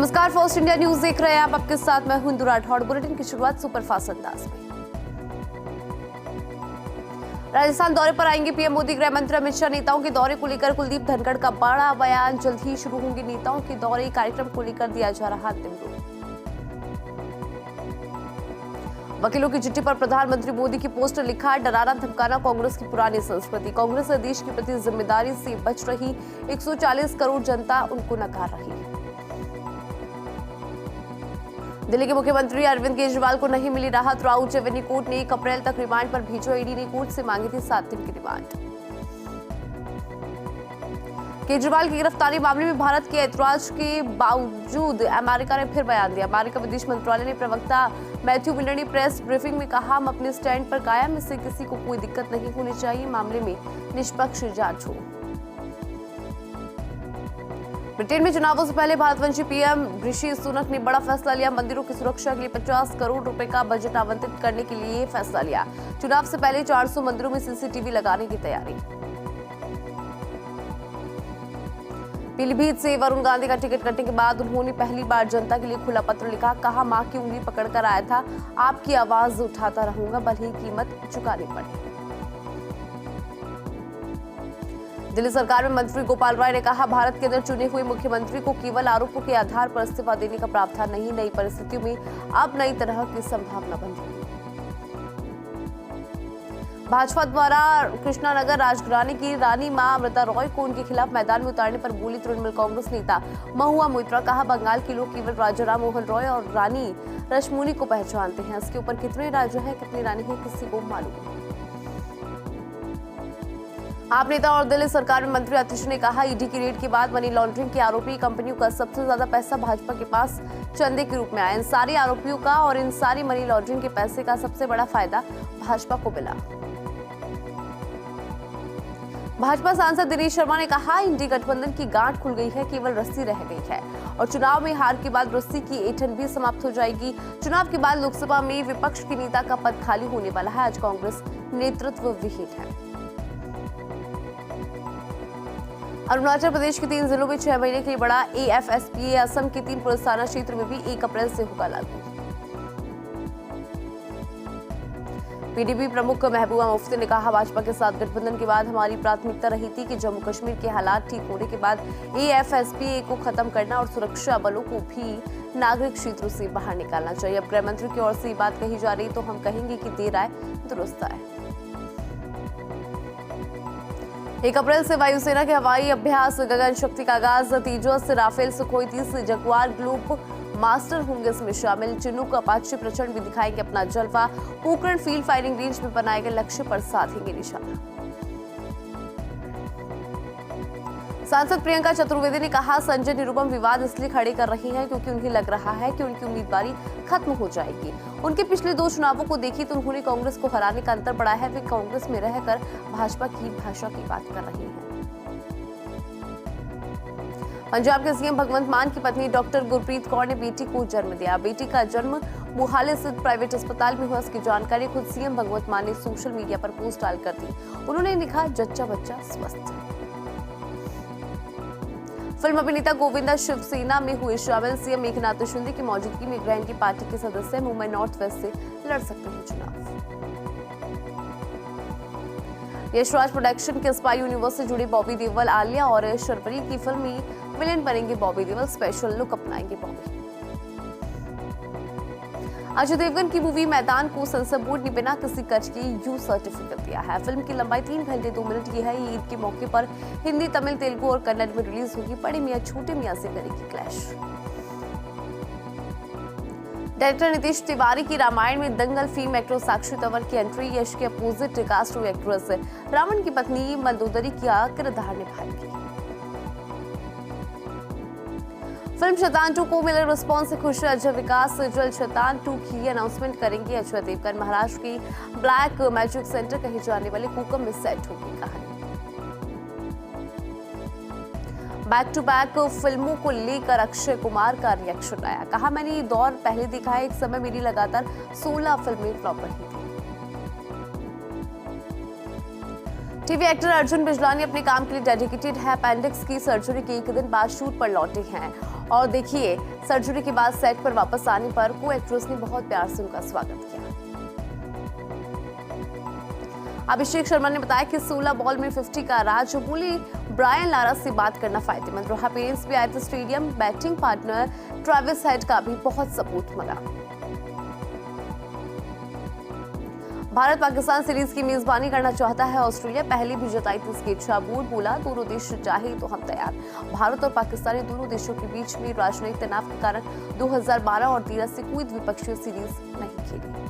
नमस्कार, first India news देख रहे हैं आप। आपके साथ मैं हूं इंदु राठौड़। बुलेटिन की शुरुआत सुपरफास्ट अंदाज में। राजस्थान दौरे पर आएंगे पीएम मोदी। गृह मंत्री अमित शाह नेताओं के दौरे को लेकर कुलदीप धनखड़ का बड़ा बयान। जल्द ही शुरू होंगे नेताओं के दौरे, कार्यक्रम को लेकर दिया जा रहा अंतिम रूप। वकीलों की चिट्ठी पर प्रधानमंत्री मोदी की पोस्ट लिखा, डराना धमकाना कांग्रेस की पुरानी संस्कृति। कांग्रेस देश के प्रति जिम्मेदारी से बच रही, 140 करोड़ जनता उनको नकार रही। दिल्ली के मुख्यमंत्री अरविंद केजरीवाल को नहीं मिली राहत। राउत रेवेन्यू कोर्ट ने 1 अप्रैल तक रिमांड पर भेजा। ईडी ने कोर्ट से मांगी थी 7 दिन की रिमांड। केजरीवाल की गिरफ्तारी मामले में भारत के ऐतराज के बावजूद अमेरिका ने फिर बयान दिया। अमेरिका विदेश मंत्रालय ने प्रवक्ता मैथ्यू मिलर ने प्रेस ब्रीफिंग में कहा, हम अपने स्टैंड पर कायम, इससे किसी को कोई दिक्कत नहीं होनी चाहिए। मामले में निष्पक्ष जांच हो। ब्रिटेन में चुनावों से पहले भारतवंशी पीएम ऋषि सुनक ने बड़ा फैसला लिया। मंदिरों की सुरक्षा के लिए 50 करोड़ रुपए का बजट आवंटित करने के लिए फैसला लिया। चुनाव से पहले 400 मंदिरों में सीसीटीवी लगाने की तैयारी। पीलीभीत से वरुण गांधी का टिकट कटने के बाद उन्होंने पहली बार जनता के लिए खुला पत्र लिखा। कहा, मां की उंगली पकड़कर आया था, आपकी आवाज उठाता रहूंगा, भले ही कीमत चुकानी पड़े। दिल्ली सरकार में मंत्री गोपाल राय ने कहा, भारत के अंदर चुने हुए मुख्यमंत्री को केवल आरोपों के आधार पर इस्तीफा देने का प्रावधान नहीं। नई परिस्थितियों में अब नई तरह की संभावना बन रही है। भाजपा द्वारा कृष्णानगर राजघराने की रानी मां अमृता रॉय को उनके खिलाफ मैदान में उतारने पर बोली तृणमूल कांग्रेस नेता महुआ मोइत्रा। कहा, बंगाल के लोग केवल राजा राम मोहन रॉय और रानी रश्मुनी को पहचानते हैं। इसके ऊपर कितने राजा हैं, कितनी रानी है, किसी को मालूम नहीं। आप नेता और दिल्ली सरकार में मंत्री आतिश ने कहा, ईडी की रेड के बाद मनी लॉन्ड्रिंग की आरोपी कंपनियों का सबसे ज्यादा पैसा भाजपा के पास चंदे के रूप में आया। इन सारी आरोपियों का और इन सारी मनी लॉन्ड्रिंग के पैसे का सबसे बड़ा फायदा भाजपा को मिला। भाजपा सांसद दिनेश शर्मा ने कहा, इंडी गठबंधन की गांठ खुल गई है, केवल रस्सी रह गई है और चुनाव में हार के बाद रस्सी की ऐंठन भी समाप्त हो जाएगी। चुनाव के बाद लोकसभा में विपक्ष के नेता का पद खाली होने वाला है। आज कांग्रेस नेतृत्व विहीन है। अरुणाचल प्रदेश के 3 जिलों में 6 महीने के लिए बड़ा AFSPA। असम के 3 पुलिस थाना क्षेत्र में भी 1 अप्रैल से होगा लागू। पीडीपी प्रमुख महबूबा मुफ्ती ने कहा, भाजपा के साथ गठबंधन के बाद हमारी प्राथमिकता रही थी कि जम्मू कश्मीर के हालात ठीक होने के बाद AFSPA को खत्म करना और सुरक्षा बलों को भी नागरिक क्षेत्रों से बाहर निकालना चाहिए। अब गृह मंत्री की ओर से ये बात कही जा रही तो हम कहेंगे कि देर आए दुरुस्त आए। 1 अप्रैल से वायुसेना के हवाई अभ्यास गगन शक्ति का आगाज। Tejas, Rafale, Sukhoi 30, Jaguar, Globemaster होंगे इसमें शामिल। चिनूक, अपाचे प्रचंड भी दिखाएंगे अपना जलवा। पोखरण फील्ड फायरिंग रेंज में बनाए गए लक्ष्य पर साधेंगे निशाना। सांसद प्रियंका चतुर्वेदी ने कहा, संजय निरुपम विवाद इसलिए खड़े कर रही हैं क्योंकि उन्हें लग रहा है कि उनकी उम्मीदवारी खत्म हो जाएगी। उनके पिछले 2 चुनावों को देखी तो उन्होंने कांग्रेस को हराने का अंतर पड़ा है। वे कांग्रेस में रहकर भाजपा की भाषा की बात कर रही हैं। पंजाब के सीएम भगवंत मान की पत्नी डॉक्टर गुरप्रीत कौर ने बेटी को जन्म दिया। बेटी का जन्म मोहाली स्थित प्राइवेट अस्पताल में हुआ। इसकी जानकारी खुद सीएम भगवंत मान ने सोशल मीडिया पर पोस्ट डालकर दी। उन्होंने लिखा, जच्चा बच्चा स्वस्थ। फिल्म अभिनेता गोविंदा शिवसेना में हुए शामिल। सीएम मेघनाथ शिंदे की मौजूदगी में ग्रहण की पार्टी के सदस्य मुंबई नॉर्थ वेस्ट से लड़ सकते हैं चुनाव। यशराज प्रोडक्शन के स्पाई यूनिवर्स से जुड़े बॉबी देओल, आलिया और शर्वरी की फिल्म में विलेन बनेंगे बॉबी देओल। स्पेशल लुक अपनाएंगे बॉबी। अजय देवगन की मूवी मैदान को सेंसर बोर्ड ने बिना किसी कट के यू सर्टिफिकेट दिया है। फिल्म की लंबाई 3 घंटे 2 मिनट की है। ईद के मौके पर हिंदी, तमिल, तेलुगु और कन्नड़ में रिलीज होगी। बड़े मियां छोटे मियां से करेगी क्लैश। डायरेक्टर नितीश तिवारी की रामायण में दंगल फिल्म एक्ट्रेस साक्षी तंवर की एंट्री। यश के अपोजिट कास्ट हुई एक्ट्रेस रावण की पत्नी मंदोदरी का किरदार निभाएगी। फिल्म शैतान 2 को मिले रिस्पॉन्स से खुश है अजय विकास। जल्द शैतान 2 की अनाउंसमेंट करेंगे अजय देवगन। महाराष्ट्र की ब्लैक मैजिक सेंटर कहे जाने वाले कुकम में सेट होगी कहानी। बैक टू बैक फिल्मों को लेकर अक्षय कुमार का रिएक्शन आया। कहा, मैंने ये दौर पहले देखा है। एक समय मेरी लगातार 16 फिल्में फ्लॉप रही थी। टीवी एक्टर अर्जुन बिजलानी अपने काम के लिए डेडिकेटेड है। अपेंडिक्स की सर्जरी के एक दिन बाद शूट पर लौटे हैं और देखिए, सर्जरी के बाद सेट पर वापस आने पर को एक्ट्रेस ने बहुत प्यार से उनका स्वागत किया। अभिषेक शर्मा ने बताया कि 16 बॉल में 50 का राज बोली ब्रायन लारा से बात करना फायदेमंद रहा। पेरेंट्स भी आए थे stadium. Batting partner Travis head का भी बहुत सपोर्ट मिला। भारत पाकिस्तान सीरीज की मेजबानी करना चाहता है ऑस्ट्रेलिया। पहले भी जताई थी इसकी इच्छा। बोर्ड बोला दोनों देश चाहे तो हम तैयार। भारत और पाकिस्तान ने दोनों देशों के बीच में राजनयिक तनाव के कारण 2012 और 2013 से कोई द्विपक्षीय सीरीज नहीं खेली।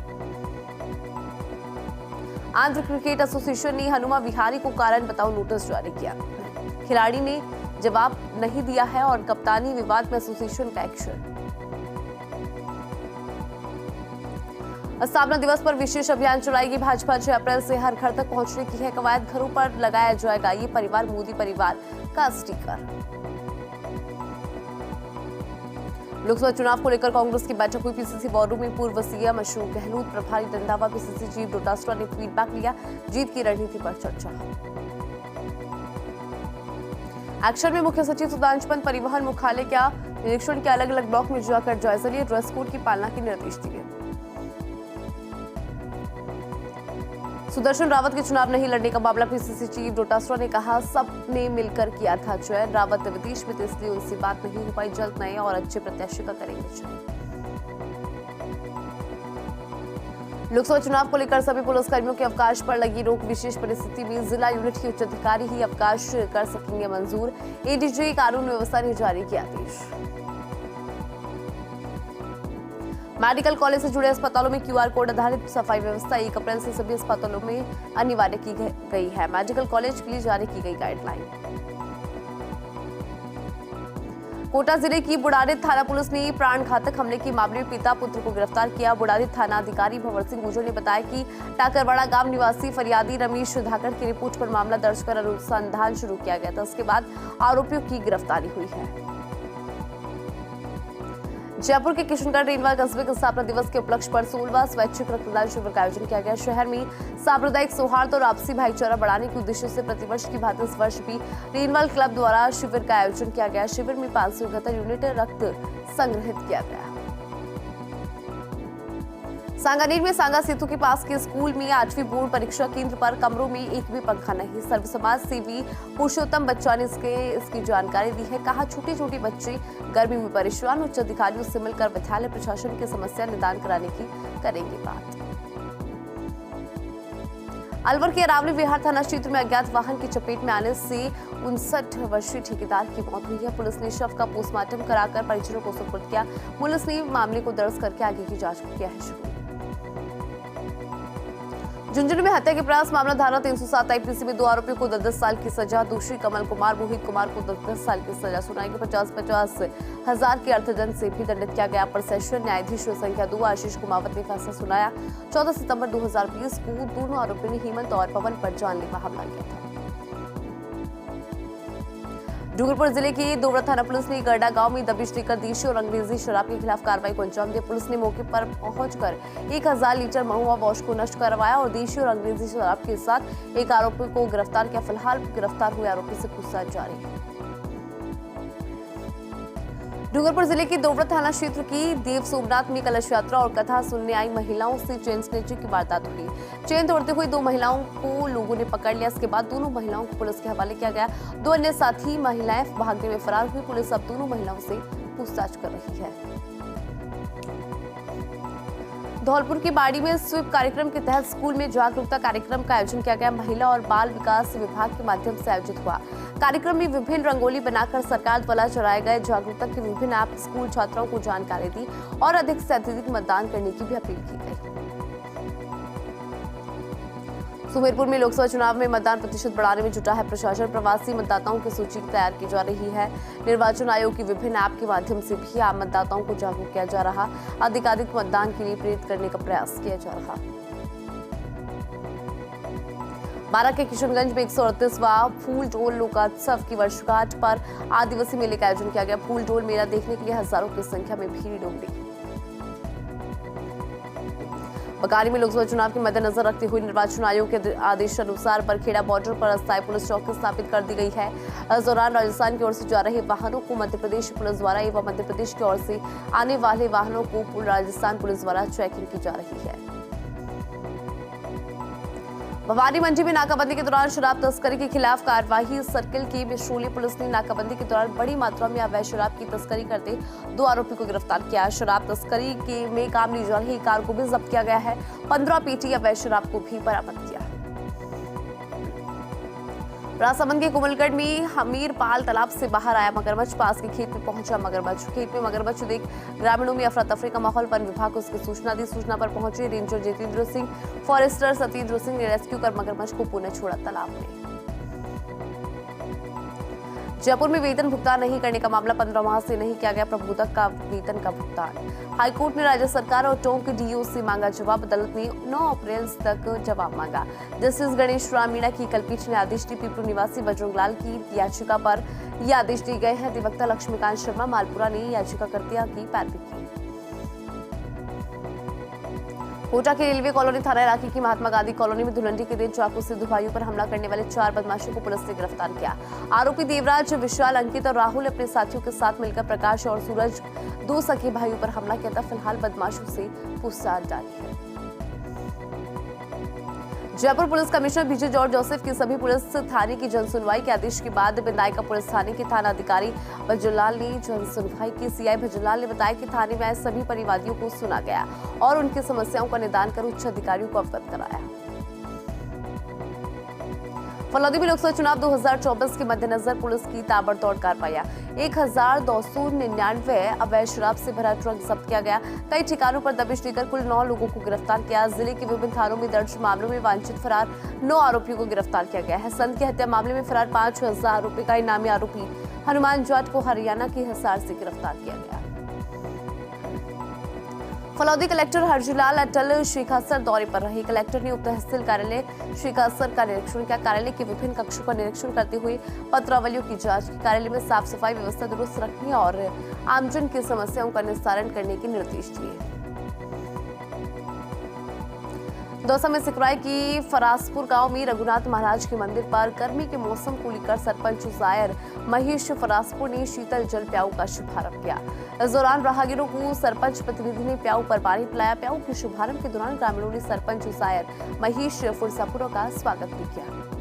आंध्र क्रिकेट एसोसिएशन ने हनुमा विहारी को कारण बताओ नोटिस जारी किया। खिलाड़ी ने जवाब नहीं दिया है और कप्तानी विवाद में एसोसिएशन का एक्शन। स्थापना दिवस पर विशेष अभियान चलाएगी भाजपा। 6 अप्रैल से हर घर तक पहुंचने की है कवायद। घरों पर लगाया जाएगा ये परिवार मोदी परिवार का स्टिकर। लोकसभा चुनाव को लेकर कांग्रेस की बैठक हुई। पीसीसी वॉर रूम में पूर्व सीएम अशोक गहलोत, प्रभारी रंधावा, पीसीसी चीफ डोटासरा ने फीडबैक लिया। जीत की रणनीति पर चर्चा। एक्शन में मुख्य सचिव सुधांशु पंत परिवहन मुख्यालय का निरीक्षण के अलग अलग ब्लॉक में जाकर जायजा लिया। ड्रेस कोड की पालना के निर्देश दिए। सुदर्शन रावत के चुनाव नहीं लड़ने का मामला। पीसीसी चीफ डोटासरा ने कहा सबने मिलकर किया था चयन। रावत विदेश में थे इसलिए उनसे बात नहीं हो पाई। जल्द नए और अच्छे प्रत्याशी का करेंगे चयन। लोकसभा चुनाव को लेकर सभी पुलिसकर्मियों के अवकाश पर लगी रोक। विशेष परिस्थिति में जिला यूनिट के उच्च अधिकारी ही अवकाश कर सकेंगे मंजूर। एडीजी कानून व्यवस्था ने जारी किया आदेश। मेडिकल कॉलेज से जुड़े अस्पतालों में क्यूआर कोड आधारित सफाई व्यवस्था 1 अप्रैल से सभी अस्पतालों में अनिवार्य की गई है। मेडिकल कॉलेज के लिए जारी की गई गाइडलाइन। कोटा जिले की बुढ़ारी थाना पुलिस ने प्राण घातक हमले के मामले में पिता पुत्र को गिरफ्तार किया। बुढ़ारी थाना अधिकारी भंवर सिंह गुर्जर ने बताया कि टाकरवाड़ा गांव निवासी फरियादी रमेश धाकड़ की रिपोर्ट पर मामला दर्ज कर अनुसंधान शुरू किया गया था। उसके बाद आरोपियों की गिरफ्तारी हुई है। जयपुर के किशनगढ़ रेनवाल कस्बे के स्थापना दिवस के उपलक्ष्य पर 16वां स्वैच्छिक रक्तदान शिविर का आयोजन किया गया। शहर में सांप्रदायिक सौहार्द और आपसी भाईचारा बढ़ाने के उद्देश्य से प्रतिवर्ष की भांति इस वर्ष भी रेनवाल क्लब द्वारा शिविर का आयोजन किया गया। शिविर में 571 यूनिट रक्त संग्रहित किया गया। सांगानेर में सांगा सेतु के पास के स्कूल में 8वीं बोर्ड परीक्षा केंद्र पर कमरों में एक भी पंखा नहीं। सर्व समाज सेवी पुरुषोत्तम बच्चा ने इसकी जानकारी दी है। कहा छोटे छोटे बच्चे गर्मी में परेशान, उच्च अधिकारियों से मिलकर विद्यालय प्रशासन की समस्या निदान कराने की करेंगे बात। अलवर के अरावली विहार थाना क्षेत्र में अज्ञात वाहन की चपेट में आने से 59 वर्षीय ठेकेदार की मौत हुई है। पुलिस ने शव का पोस्टमार्टम कराकर परिजनों को सुपुर्द किया। पुलिस ने मामले को दर्ज करके आगे की जांच किया है शुरू। झुंझुनू में हत्या के प्रयास मामला धारा 307 आईपीसी में 2 आरोपियों को 10 साल की सजा। दोषी कमल कुमार मोहित कुमार को 10 साल की सजा सुनाई गई। 50-50 हजार के अर्थदंड से भी दंडित किया गया। अपर सेशन न्यायाधीश संख्या 2 आशीष कुमावत ने फैसला सुनाया। 14 सितंबर 2020 को दोनों आरोपियों ने हेमंत और पवन पर जानलेवा हमला किया था। डूंगरपुर जिले के दोवरा थाना पुलिस ने गरडा गांव में दबिश देकर देशी और अंग्रेजी शराब के खिलाफ कार्रवाई को अंजाम दिया। पुलिस ने मौके पर पहुंचकर 1000 लीटर महुआ वॉश को नष्ट करवाया और देशी और अंग्रेजी शराब के साथ एक आरोपी को गिरफ्तार किया। फिलहाल गिरफ्तार हुए आरोपी से पूछताछ जारी है। डूंगरपुर जिले के दोवरा थाना क्षेत्र की देव सोमनाथ में कलश यात्रा और कथा सुनने आई महिलाओं से चेन स्नेचिंग की वारदात हुई। चेन तोड़ते हुए 2 महिलाओं को लोगों ने पकड़ लिया। इसके बाद दोनों महिलाओं को पुलिस के हवाले किया गया। 2 अन्य साथी महिलाएं भागने में फरार हुई। पुलिस अब दोनों महिलाओं से पूछताछ कर रही है। धौलपुर की बाड़ी में स्वीप कार्यक्रम के तहत स्कूल में जागरूकता कार्यक्रम का आयोजन किया गया। महिला और बाल विकास विभाग के माध्यम से आयोजित हुआ। कार्यक्रम में विभिन्न रंगोली बनाकर सरकार द्वारा चलाए गए जागरूकता के विभिन्न ऐप स्कूल छात्राओं को जानकारी दी और अधिक से अधिक मतदान करने की भी अपील की गई। सुमेरपुर में लोकसभा चुनाव में मतदान प्रतिशत बढ़ाने में जुटा है प्रशासन। प्रवासी मतदाताओं की सूची तैयार की जा रही है। निर्वाचन आयोग की विभिन्न ऐप के माध्यम से भी आम मतदाताओं को जागरूक किया जा रहा। अधिकाधिक मतदान के लिए प्रेरित करने का प्रयास किया जा रहा। बारा के किशनगंज में 138वां फूल डोल लोकोत्सव की वर्षगांठ पर आदिवासी मेले का आयोजन किया गया। फूल डोल मेला देखने के लिए हजारों की संख्या में भीड़ उमड़ी। बकानी में लोकसभा चुनाव के मद्देनजर रखते हुए निर्वाचन आयोग के आदेशानुसार बरखेड़ा बॉर्डर पर अस्थायी पुलिस चौकी स्थापित कर दी गई है। इस दौरान राजस्थान की ओर से जा रहे वाहनों को मध्य प्रदेश पुलिस द्वारा एवं मध्य प्रदेश की ओर से आने वाले वाहनों को राजस्थान पुलिस द्वारा चेकिंग की जा रही है। भवानी मंडी में नाकाबंदी के दौरान शराब तस्करी के खिलाफ कार्रवाई। सर्किल की बिशोली पुलिस ने नाकाबंदी के दौरान बड़ी मात्रा में अवैध शराब की तस्करी करते 2 आरोपी को गिरफ्तार किया। शराब तस्करी के में काम ली जा रही कार को भी जब्त किया गया है। 15 पेटी अवैध शराब को भी बरामद किया। राजसमंद के कोमलगढ़ में हमीरपाल तालाब से बाहर आया मगरमच्छ। पास के खेत में पहुंचा मगरमच्छ। खेत में मगरमच्छ देख ग्रामीणों में अफरा तफरी का माहौल। वन विभाग को उसकी सूचना दी। सूचना पर पहुंचे रेंजर जितेंद्र सिंह, फॉरेस्टर सत्येंद्र सिंह ने रेस्क्यू कर मगरमच्छ को पुनः छोड़ा तालाब में। जयपुर में वेतन भुगतान नहीं करने का मामला। 15 माह से नहीं किया गया प्रबोधक का वेतन का भुगतान। हाईकोर्ट ने राज्य सरकार और टोंक डीओ से मांगा जवाब। अदालत ने 9 अप्रैल तक जवाब मांगा। जस्टिस गणेश राम मीणा की कलपीठ ने आदेश दी। पिपरू निवासी बजरंग लाल की याचिका पर ये आदेश दिए गए हैं। अधिवक्ता लक्ष्मीकांत शर्मा मालपुरा ने याचिकाकर्ता की पैरवी की। कोटा के रेलवे कॉलोनी थाना इलाके की महात्मा गांधी कॉलोनी में धुलंडी के दिन चाकू से 2 भाइयों पर हमला करने वाले 4 बदमाशों को पुलिस ने गिरफ्तार किया। आरोपी देवराज, विशाल, अंकित और राहुल अपने साथियों के साथ मिलकर प्रकाश और सूरज 2 सगे भाइयों पर हमला किया था। फिलहाल बदमाशों से पूछताछ जारी है। जयपुर पुलिस कमिश्नर बीजे जॉर्ज जोसेफ की सभी पुलिस थाने की जनसुनवाई के आदेश के बाद बिंदायका पुलिस थाने के थाना अधिकारी भजनलाल ने जनसुनवाई की। सीआई भजनलाल ने बताया कि थाने में आए सभी परिवादियों को सुना गया और उनकी समस्याओं का निदान कर उच्च अधिकारियों को अवगत कराया। फलौदी में लोकसभा चुनाव 2024 के मद्देनजर पुलिस की ताबड़तोड़ कार्रवाइयां। 1299 अवैध शराब से भरा ट्रक जब्त किया गया। कई ठिकानों पर दबिश देकर कुल 9 लोगों को गिरफ्तार किया। जिले के विभिन्न थानों में दर्ज मामलों में वांछित फरार 9 आरोपियों को गिरफ्तार किया गया है। संत की हत्या मामले में फरार 5,000 रुपए का इनामी आरोपी हनुमान जाट को हरियाणा के हिसार से गिरफ्तार किया गया। फलौदी कलेक्टर हरजीलाल अटल शेखासर दौरे पर रहे। कलेक्टर ने उप तहसील कार्यालय शेखासर का निरीक्षण किया। कार्यालय के विभिन्न कक्षों का निरीक्षण करते हुए पत्रावलियों की जांच की। कार्यालय में साफ सफाई व्यवस्था दुरुस्त रखने और आमजन की समस्याओं का निस्तारण करने के निर्देश दिए। दौसा में सिकराई की फरासपुर गांव में रघुनाथ महाराज के मंदिर पर गर्मी के मौसम को लेकर सरपंच जायर महेश फरासपुर ने शीतल जल प्याऊ का शुभारंभ किया। इस दौरान राहगीरों को सरपंच प्रतिनिधि ने प्याऊ पर पानी पिलाया। प्याऊ के शुभारंभ के दौरान ग्रामीणों ने सरपंच जायर महेश फुरसापुर का स्वागत भी किया।